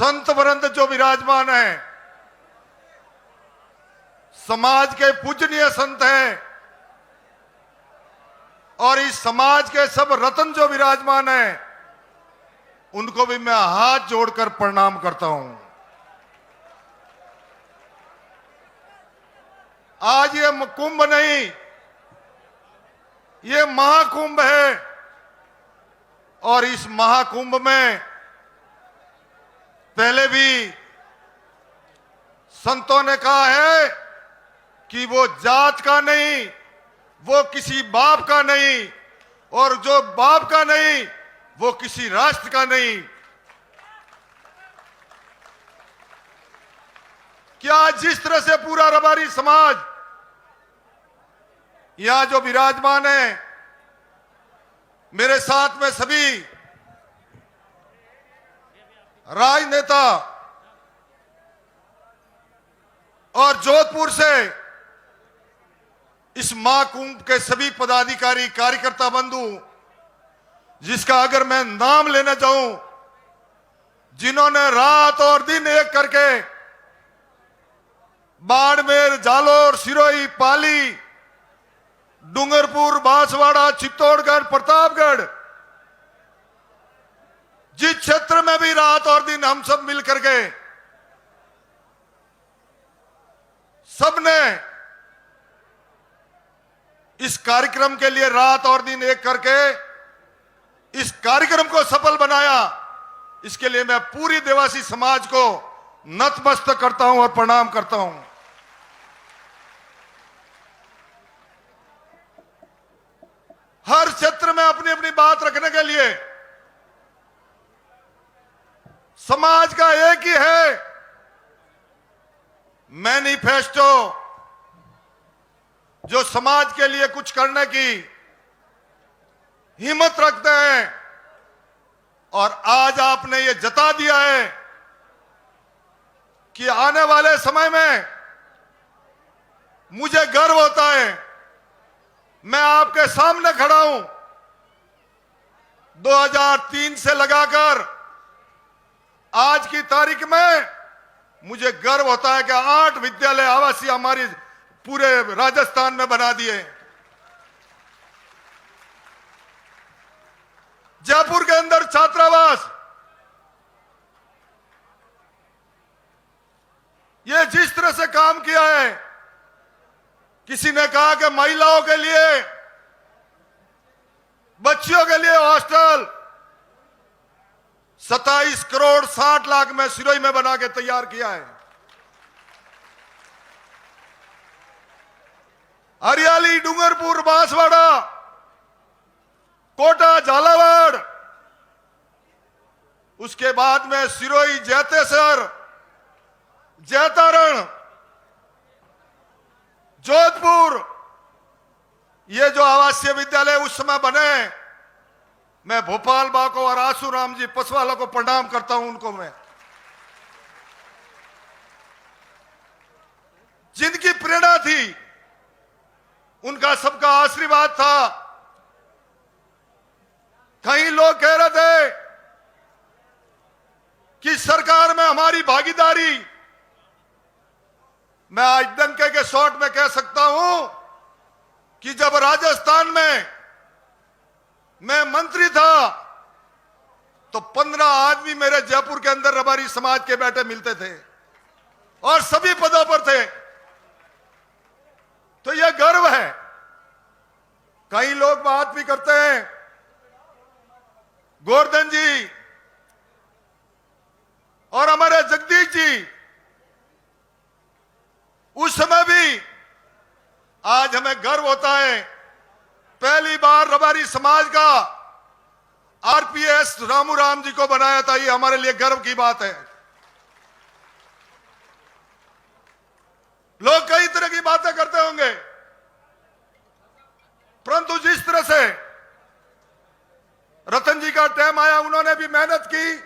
संत वृंद जो विराजमान है, समाज के पूजनीय संत हैं, और इस समाज के सब रत्न जो विराजमान हैं, उनको भी मैं हाथ जोड़कर प्रणाम करता हूं। आज ये कुंभ नहीं, ये महाकुंभ है, और इस महाकुंभ में पहले भी संतों ने कहा है कि वो जात का नहीं, वो किसी बाप का नहीं, और जो बाप का नहीं वो किसी राष्ट्र का नहीं। क्या जिस तरह से पूरा रबारी समाज यहां जो विराजमान है, मेरे साथ में सभी राजनेता और जोधपुर से इस महाकुंभ के सभी पदाधिकारी कार्यकर्ता बंधु, जिसका अगर मैं नाम लेना चाहूं, जिन्होंने रात और दिन एक करके बाड़मेर, जालोर, सिरोही, पाली, डूंगरपुर, बांसवाड़ा, चित्तौड़गढ़, प्रतापगढ़, जिस क्षेत्र में भी रात और दिन हम सब मिल करके सबने इस कार्यक्रम के लिए रात और दिन एक करके इस कार्यक्रम को सफल बनाया, इसके लिए मैं पूरी देवासी समाज को नतमस्तक करता हूं और प्रणाम करता हूं। हर क्षेत्र में अपनी अपनी बात रखने के लिए समाज का एक ही है मैनिफेस्टो, जो समाज के लिए कुछ करने की हिम्मत रखते हैं। और आज आपने ये जता दिया है कि आने वाले समय में मुझे गर्व होता है, मैं आपके सामने खड़ा हूं। 2003 से लगाकर आज की तारीख में मुझे गर्व होता है कि 8 विद्यालय आवासीय हमारी पूरे राजस्थान में बना दिए। जयपुर के अंदर छात्रावास, ये जिस तरह से काम किया है, किसी ने कहा कि महिलाओं के लिए, बच्चियों के लिए हॉस्टल 27 करोड़ 60 लाख में सिरोही में बना के तैयार किया है। हरियाली, डूंगरपुर, बांसवाड़ा, कोटा, झालावाड़, उसके बाद में सिरोही, जैतेसर, जैतारण, जोधपुर, ये जो आवासीय विद्यालय उस समय बने, मैं भोपाल बा को और आसूराम जी पसवाला को प्रणाम करता हूं। उनको मैं, जिनकी प्रेरणा थी, उनका सबका आशीर्वाद था। कई लोग कह रहे थे कि सरकार में हमारी भागीदारी, मैं आज डंके के शॉट में कह सकता हूं कि जब राजस्थान में मैं मंत्री था तो 15 आदमी मेरे जयपुर के अंदर रबारी समाज के बैठे मिलते थे और सभी पदों पर थे। तो यह गर्व है। कई लोग बात भी करते हैं, गोवर्धन जी और हमारे जगदीश जी, उस समय भी आज हमें गर्व होता है, पहली बार रबारी समाज का आरपीएस रामू राम जी को बनाया था। ये हमारे लिए गर्व की बात है। लोग कई तरह की बातें करते होंगे, परंतु जिस तरह से रतन जी का टाइम आया, उन्होंने भी मेहनत की,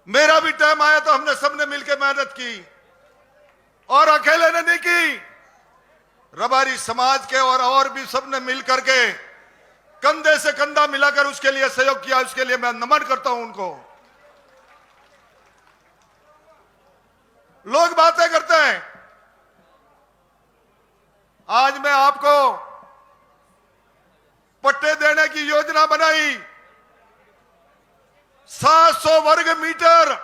मेरा भी टाइम आया तो हमने सबने मिलकर मेहनत की, और अकेले ने नहीं की, रबारी समाज के और भी सबने मिल करके कंधे से कंधा मिलाकर उसके लिए सहयोग किया। उसके लिए मैं नमन करता हूं उनको। लोग बातें करते हैं। आज मैं आपको पट्टे देने की योजना बनाई, 700 वर्ग मीटर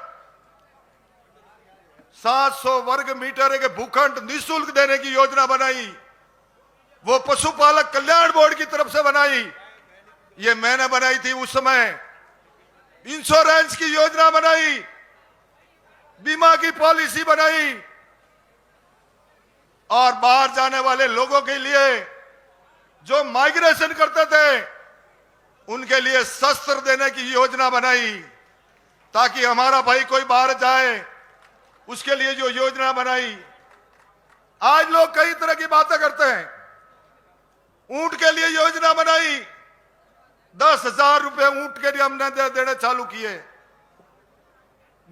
700 वर्ग मीटर के भूखंड निःशुल्क देने की योजना बनाई। वो पशुपालक कल्याण बोर्ड की तरफ से बनाई, ये मैंने बनाई थी उस समय। इंश्योरेंस की योजना बनाई, बीमा की पॉलिसी बनाई, और बाहर जाने वाले लोगों के लिए जो माइग्रेशन करते थे उनके लिए शस्त्र देने की योजना बनाई, ताकि हमारा भाई कोई बाहर जाए उसके लिए जो योजना बनाई। आज लोग कई तरह की बातें करते हैं। ऊंट के लिए योजना बनाई, 10,000 रुपए ऊंट के लिए हमने देने चालू किए।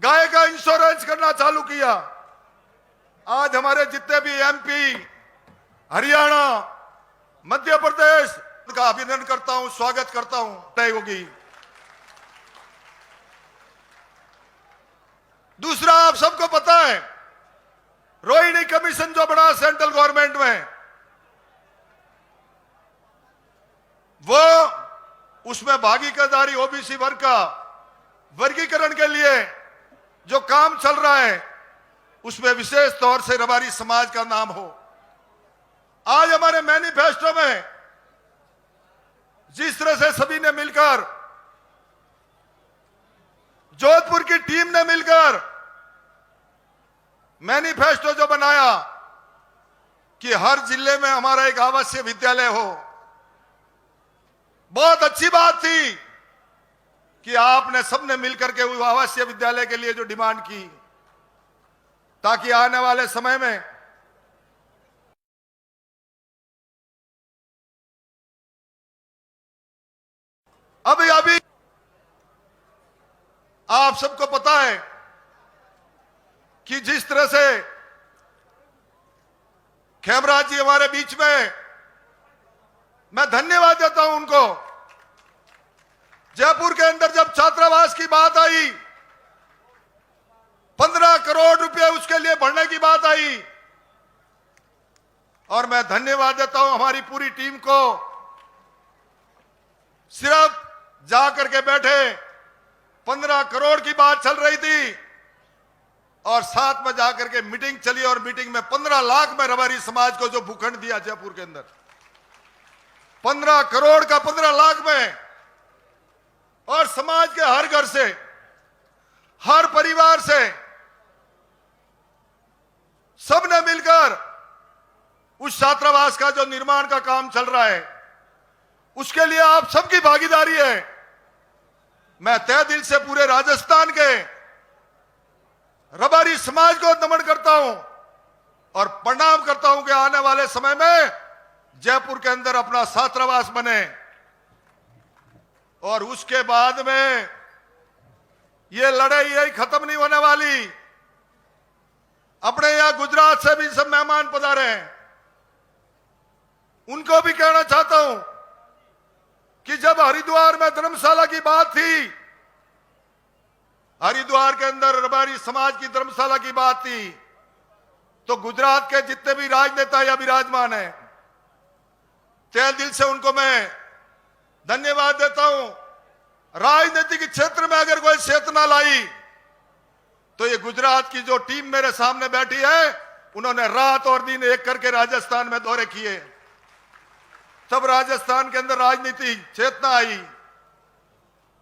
गाय का इंश्योरेंस करना चालू किया। आज हमारे जितने भी एमपी, हरियाणा, मध्य प्रदेश का अभिनंदन करता हूं, स्वागत करता हूं। तय होगी। दूसरा, आप सबको पता है, रोहिणी कमीशन जो बना सेंट्रल गवर्नमेंट में, वो उसमें भागीदारी ओबीसी वर्ग का वर्गीकरण के लिए जो काम चल रहा है, उसमें विशेष तौर से रबारी समाज का नाम हो। आज हमारे मैनिफेस्टो में जिस तरह से सभी ने मिलकर, जोधपुर की टीम ने मिलकर मैनिफेस्टो जो बनाया कि हर जिले में हमारा एक आवासीय विद्यालय हो, बहुत अच्छी बात थी कि आपने सबने मिलकर के वो आवासीय विद्यालय के लिए जो डिमांड की, ताकि आने वाले समय में अभी आप सबको पता है कि जिस तरह से खेमराज जी हमारे बीच में, मैं धन्यवाद देता हूं उनको। जयपुर के अंदर जब छात्रावास की बात आई, 15 करोड़ रुपए उसके लिए भरने की बात आई, और मैं धन्यवाद देता हूं हमारी पूरी टीम को। सिर्फ जाकर के बैठे, 15 करोड़ की बात चल रही थी, और साथ में जाकर के मीटिंग चली, और मीटिंग में 15 लाख में रबारी समाज को जो भूखंड दिया जयपुर के अंदर, 15 करोड़ का 15 लाख में, और समाज के हर घर से, हर परिवार से सबने मिलकर उस छात्रावास का जो निर्माण का काम चल रहा है, उसके लिए आप सबकी भागीदारी है। मैं तहे दिल से पूरे राजस्थान के रबारी समाज को नमन करता हूं और प्रणाम करता हूं कि आने वाले समय में जयपुर के अंदर अपना छात्रावास बने। और उसके बाद में ये लड़ाई यही खत्म नहीं होने वाली। अपने यहां गुजरात से भी सब मेहमान पधारे हैं, उनको भी कहना चाहता हूं कि जब हरिद्वार में धर्मशाला की बात थी, हरिद्वार के अंदर रबारी समाज की धर्मशाला की बात थी, तो गुजरात के जितने भी राजनेता या विराजमान हैं, तहे दिल से उनको मैं धन्यवाद देता हूं। राजनीतिक क्षेत्र में अगर कोई चेतना लाई, तो ये गुजरात की जो टीम मेरे सामने बैठी है, उन्होंने रात और दिन एक करके राजस्थान में दौरे किए। तब राजस्थान के अंदर राजनीति चेतना आई।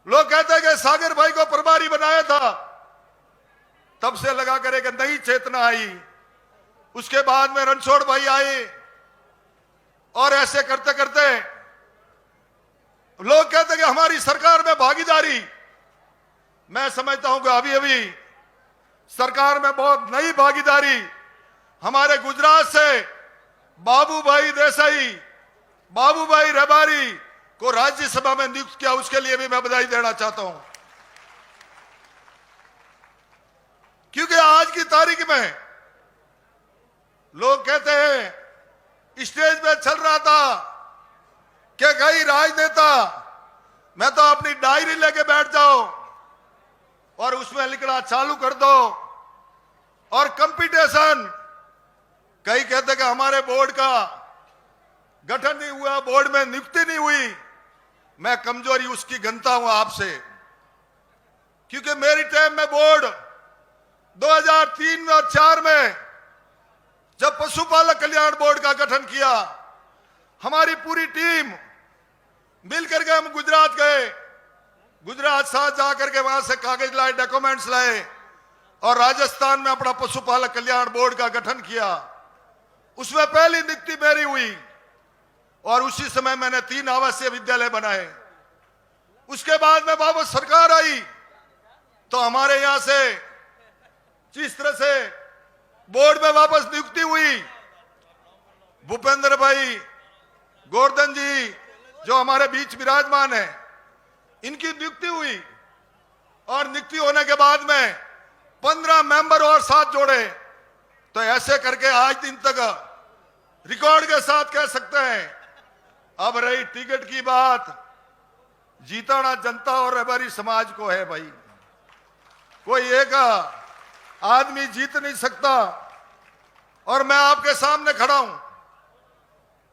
लोग कहते हैं कि सागर भाई को प्रभारी बनाया था, तब से लगा कर एक नई चेतना आई। उसके बाद में रणछोड़ भाई आए, और ऐसे करते करते लोग कहते हैं कि हमारी सरकार में भागीदारी। मैं समझता हूं कि अभी अभी सरकार में बहुत नई भागीदारी हमारे गुजरात से बाबूभाई देसाई, बाबूभाई रबारी को राज्यसभा में नियुक्त किया, उसके लिए भी मैं बधाई देना चाहता हूं। क्योंकि आज की तारीख में लोग कहते हैं, स्टेज पे चल रहा था कि कई राजनेता, मैं तो अपनी डायरी लेके बैठ जाओ और उसमें लिखना चालू कर दो और कंपटीशन। कई कहते कि हमारे बोर्ड का गठन नहीं हुआ, बोर्ड में नियुक्ति नहीं हुई। मैं कमजोरी उसकी गिनता हूं आपसे, क्योंकि मेरी टाइम में बोर्ड 2003 और 4 में जब पशुपालक कल्याण बोर्ड का गठन किया, हमारी पूरी टीम मिलकर के हम गुजरात गए। गुजरात साथ जाकर के वहां से कागज लाए, डॉक्यूमेंट्स लाए और राजस्थान में अपना पशुपालक कल्याण बोर्ड का गठन किया। उसमें पहली नियुक्ति मेरी हुई और उसी समय मैंने 3 आवासीय विद्यालय बनाए। उसके बाद में वापस सरकार आई तो हमारे यहां से जिस तरह से बोर्ड में वापस नियुक्ति हुई, भूपेंद्र भाई गोवर्धन जी जो हमारे बीच विराजमान है, इनकी नियुक्ति हुई और नियुक्ति होने के बाद में 15 मेंबर और साथ जोड़े। तो ऐसे करके आज दिन तक रिकॉर्ड के साथ कह सकते हैं। अब रही टिकट की बात, जीताना जनता और रबारी समाज को है भाई, कोई एक आदमी जीत नहीं सकता। और मैं आपके सामने खड़ा हूं,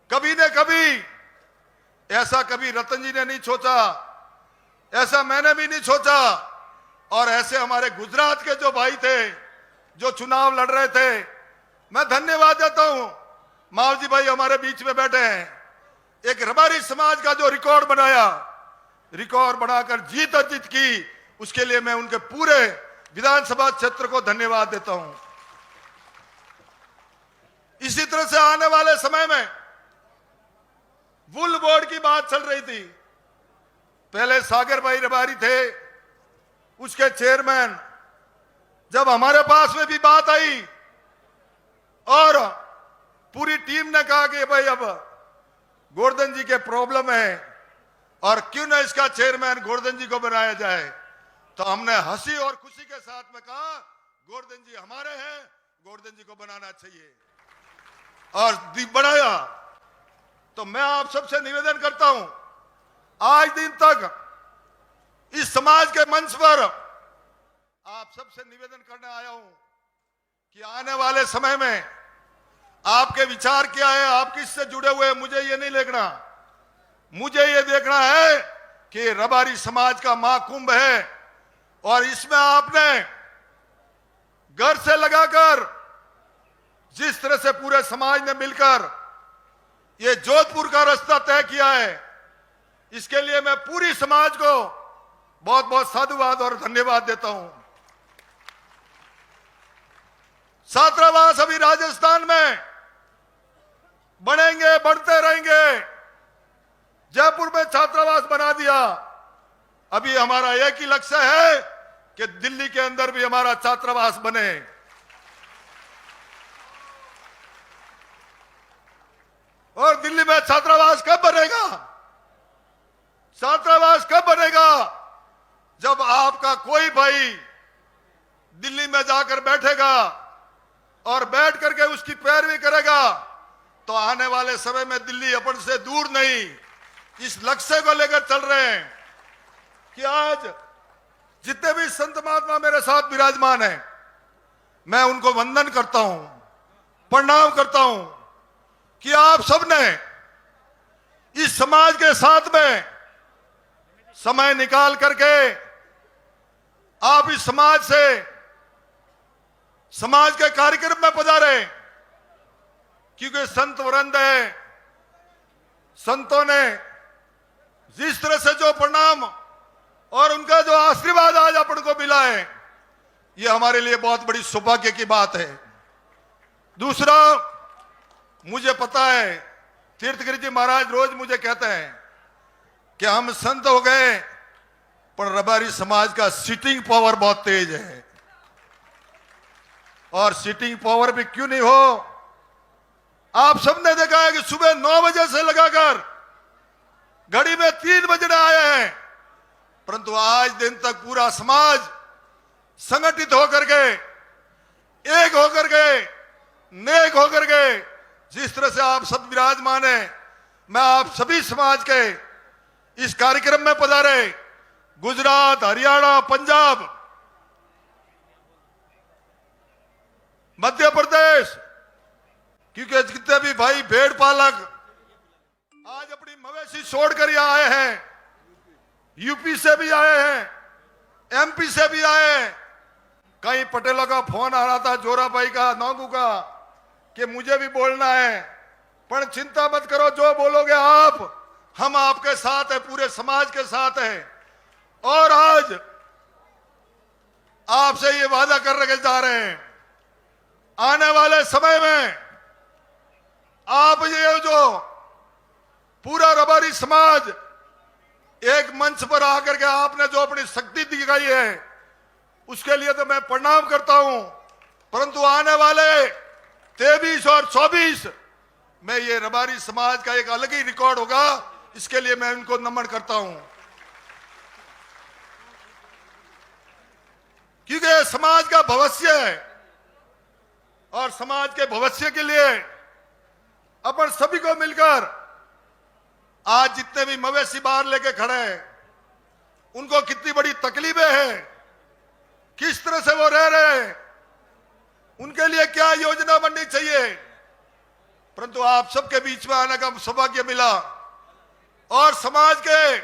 कभी न कभी ऐसा कभी रतन जी ने नहीं सोचा, ऐसा मैंने भी नहीं सोचा, और ऐसे हमारे गुजरात के जो भाई थे जो चुनाव लड़ रहे थे, मैं धन्यवाद देता हूं। मावजी भाई हमारे बीच में बैठे हैं, एक रबारी समाज का जो रिकॉर्ड बनाया, रिकॉर्ड बनाकर जीत अर्जित की, उसके लिए मैं उनके पूरे विधानसभा क्षेत्र को धन्यवाद देता हूं। इसी तरह से आने वाले समय में वुल बोर्ड की बात चल रही थी। पहले सागर भाई रबारी थे, उसके चेयरमैन। जब हमारे पास में भी बात आई और पूरी टीम ने कहा कि भाई अब गोवर्धन जी के प्रॉब्लम है और क्यों ना इसका चेयरमैन गोवर्धन जी को बनाया जाए, तो हमने हंसी और खुशी के साथ में कहा गोवर्धन जी हमारे हैं, गोवर्धन जी को बनाना चाहिए और बनाया। तो मैं आप सबसे निवेदन करता हूं, आज दिन तक इस समाज के मंच पर आप सबसे निवेदन करने आया हूं कि आने वाले समय में आपके विचार क्या है, आप किससे जुड़े हुए हैं, मुझे ये नहीं देखना। मुझे ये देखना है कि रबारी समाज का महाकुंभ है और इसमें आपने घर से लगाकर जिस तरह से पूरे समाज ने मिलकर ये जोधपुर का रास्ता तय किया है, इसके लिए मैं पूरी समाज को बहुत बहुत साधुवाद और धन्यवाद देता हूं। छात्रावास अभी राजस्थान में बनेंगे, बढ़ते रहेंगे। जयपुर में छात्रावास बना दिया, अभी हमारा एक ही लक्ष्य है कि दिल्ली के अंदर भी हमारा छात्रावास बने। और दिल्ली में छात्रावास कब बनेगा? छात्रावास कब बनेगा? जब आपका कोई भाई दिल्ली में जाकर बैठेगा और बैठ करके उसकी पैरवी करेगा, तो आने वाले समय में दिल्ली अपन से दूर नहीं। इस लक्ष्य को लेकर चल रहे हैं कि आज जितने भी संत महात्मा मेरे साथ विराजमान हैं, मैं उनको वंदन करता हूं, प्रणाम करता हूं कि आप सबने इस समाज के साथ में समय निकाल करके आप इस समाज से समाज के कार्यक्रम में पधारे, क्योंकि संत वृंद है। संतों ने जिस तरह से जो प्रणाम और उनका जो आशीर्वाद आज अपन को मिला है, ये हमारे लिए बहुत बड़ी सौभाग्य की बात है। दूसरा, मुझे पता है तीर्थगिरी जी महाराज रोज मुझे कहते हैं कि हम संत हो गए, पर रबारी समाज का सिटिंग पावर बहुत तेज है। और सिटिंग पावर भी क्यों नहीं हो, आप सबने देखा है कि सुबह 9 बजे से लगाकर घड़ी में 3 बजने आए हैं, परंतु आज दिन तक पूरा समाज संगठित होकर के, एक होकर के, नेक होकर के, जिस तरह से आप सब विराजमान हैं, मैं आप सभी समाज के इस कार्यक्रम में पधारे, गुजरात, हरियाणा, पंजाब, मध्य प्रदेश, क्योंकि जितने भी भाई भेड़ पालक आज अपनी मवेशी छोड़कर यहाँ आए हैं, यूपी से भी आए हैं, एमपी से भी आए हैं। कई पटेलों का फोन आ रहा था, जोराबाई का, नौगू का, कि मुझे भी बोलना है। पर चिंता मत करो, जो बोलोगे आप, हम आपके साथ हैं, पूरे समाज के साथ हैं। और आज आपसे ये वादा कर के जा रहे हैं, आने वाले समय में आप ये जो पूरा रबारी समाज एक मंच पर आकर के आपने जो अपनी शक्ति दिखाई है, उसके लिए तो मैं प्रणाम करता हूं। परंतु आने वाले 23 और 24 में ये रबारी समाज का एक अलग ही रिकॉर्ड होगा, इसके लिए मैं इनको नमन करता हूं। क्योंकि समाज का भविष्य है और समाज के भविष्य के लिए अपन सभी को मिलकर, आज जितने भी मवेशी बाहर लेके खड़े हैं, उनको कितनी बड़ी तकलीफें हैं, किस तरह से वो रह रहे हैं, उनके लिए क्या योजना बननी चाहिए। परंतु आप सबके बीच में आने का सौभाग्य मिला और समाज के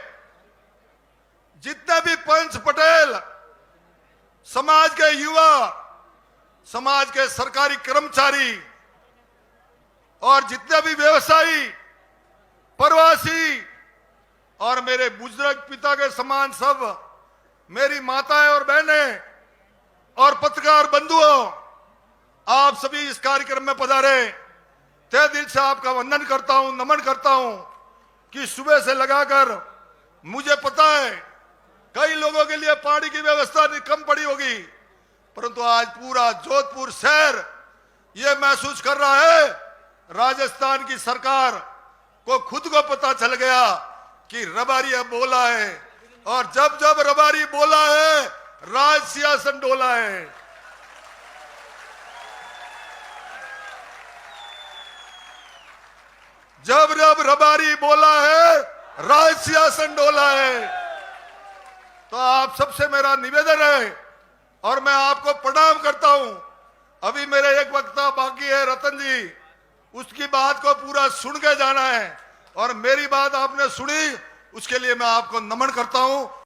जितने भी पंच पटेल, समाज के युवा, समाज के सरकारी कर्मचारी और जितने भी व्यवसायी, प्रवासी और मेरे बुजुर्ग पिता के समान सब मेरी माताएं और बहनें और पत्रकार बंधुओं, आप सभी इस कार्यक्रम में पधारे, तहे दिल से आपका वंदन करता हूं, नमन करता हूं। कि सुबह से लगाकर मुझे पता है कई लोगों के लिए पानी की व्यवस्था कम पड़ी होगी, परंतु आज पूरा जोधपुर शहर यह महसूस कर रहा है, राजस्थान की सरकार को खुद को पता चल गया कि रबारी अब बोला है, और जब जब रबारी बोला है, राज सिंहासन डोला है। जब जब रबारी बोला है, राज सिंहासन डोला है। तो आप सबसे मेरा निवेदन है और मैं आपको प्रणाम करता हूं। अभी मेरे एक वक्ता बाकी है, रतन जी, उसकी बात को पूरा सुन के जाना है और मेरी बात आपने सुनी, उसके लिए मैं आपको नमन करता हूं।